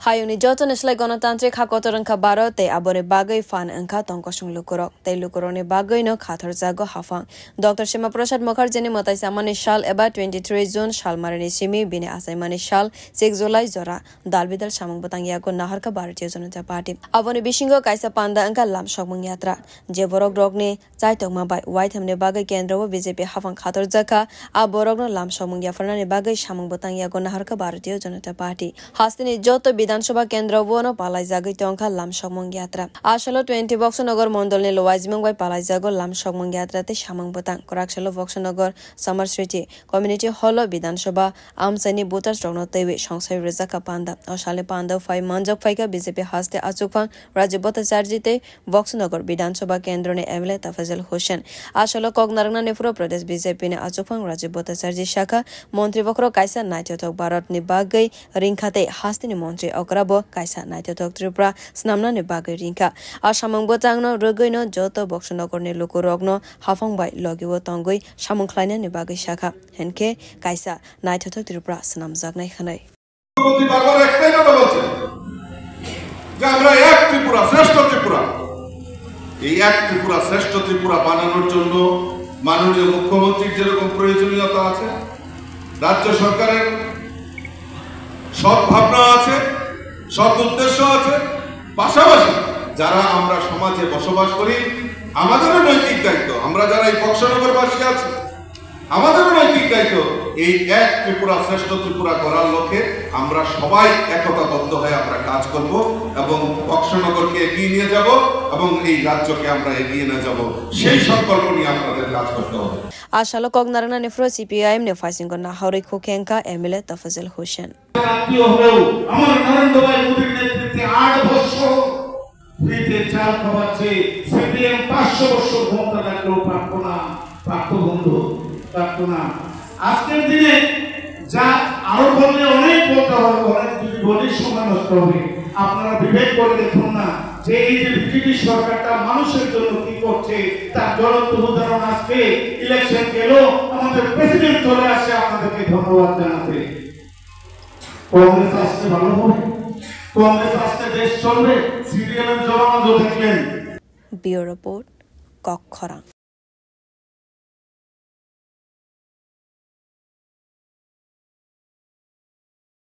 Hayuni Joton is like Gonatantric Hakotoranka Barote, Abore Bagay Fan and Katonkosung Lukurok, they Lukurone Bagay no Katarzago Hafang. Dr. Shema Proshat Mokarjani Motasamani Shal about 23 June Shal Marani Shimi, Bine Asamani Shal, 6 July Zora, Dalbidal Shamang Botangiako Naharka Baratios party. Avoni Bishingo Kaisa Panda and Kalam Shokmung Yatra, Jeborog Rogne, Zaitoma by White Hamne Bagay Kendro, Vizipi Hafang Katorzaka, Aborogno Lam Shomung Yafarani Bagay Shamang Botangiako Naharka Baratios party. Hastini Joto বিধানসভা কেন্দ্র বনো পালাই জাগই টংকা লাম সমং যাত্রা আসলে 20 বক্সনগর মন্ডল নে লওয়াজিমং by পালাই জাগো লাম সমং যাত্রাতে সামং বতাং করাকশলো বক্সনগর সামার সিটি কমিউনিটি হল বিধানসভা আমসানি বুটার স্ট্রগনতেবে সংসাই রেজাকা পান্ডা অশালে পান্ডা ফাই মঞ্জক ফাইকা বিজেপি হাসতে আচুকফাং রাজ্য বতাচার্জিতে বক্সনগর বিধানসভা কেন্দ্র নে এমএলএ তাফাজল হোসেন আসলে কগনারনা নেফুরো প্রদেশ বিজেপি নে আচুকফাং রাজ্য বতাচার্জি শাখা মন্ত্রী বক্র কাইসা নাইটক ভারত নি বাগৈ রিংখাতে হাস্তিনি মন্ত্রী অকরাবো কাইসা নাইটক ত্রিপুরা স্নামনা নি বাগৈ রিংখা আসামং বচাংনো রগৈনো যত বক্সনগর নি লুকুরগ্ন হাফং বাই লগিও তংগৈ সামংখ্লাইনা নি বাগৈ শাখা হেনকে কাইসা নাইটক ত্রিপুরা স্নাম জাগনাই খানাই বারবার একটাই কথা বলছে যে আমরা এক ত্রিপুরা শ্রেষ্ঠ ত্রিপুরা এই এক ত্রিপুরা শ্রেষ্ঠ ত্রিপুরা বানানোর জন্য মাননীয় মুখ্যমন্ত্রীর যেরকম প্রয়োজনীয়তা আছে রাজ্য সরকারের সৎ ভাবনা আছে সৎ উদ্দেশ্য আছে পাশাপাশি যারা আমরা সমাজে বসবাস করি আমাদেরও নৈতিক দায়িত্ব আমরা যারা এই বক্সনগরবাসী আছি আমাদেরও নৈতিক দায়িত্ব এই এক ত্রিপুরা শ্রেষ্ঠ ত্রিপুরা করার লক্ষ্যে আমরা সবাই একতাবদ্ধ হয়ে আমরা কাজ করব এবং বক্সনগরকে এগিয়ে নিয়ে যাব এবং এই রাজ্যকে আমরা এগিয়ে নিয়ে যাব সেই সংকল্প নিয়ে আমাদের কাজ করতে হবে আশালো কগনারনা নেফ্রো সিপিআইএম নে ফাইসিং না হাওরে খোকেঙ্কা এমএলএ তাফাজল হোসেন আত্মীয় হলেও আমার নরেন্দ্র ভাই মোদীর নেতৃত্বে 8 বছর ফ্রিতে চাল খাওয়াচ্ছে সিপিএম 500 বছর ক্ষমতা রাখলেও পারতো না বন্ধু পারতো না আজকের দিনে যা আরো বললে অনেক বলতে হবে অনেক যদি বলি সময় নষ্ট হবে আপনারা বিবেক করে দেখুন না যে এই যে বিজেপি সরকারটা মানুষের জন্য কি করছে তার জ্বলন্ত উদাহরণ আজকে ইলেকশন গেল আমাদের প্রেসিডেন্ট চলে আসে আপনাদেরকে ধন্যবাদ জানাতে কংগ্রেস আসতে ভালো হবে কংগ্রেস আসতে দেশ চলবে সিরিয়ালের জমানা দেখলেন বিউরো রিপোর্ট কক্ষরা।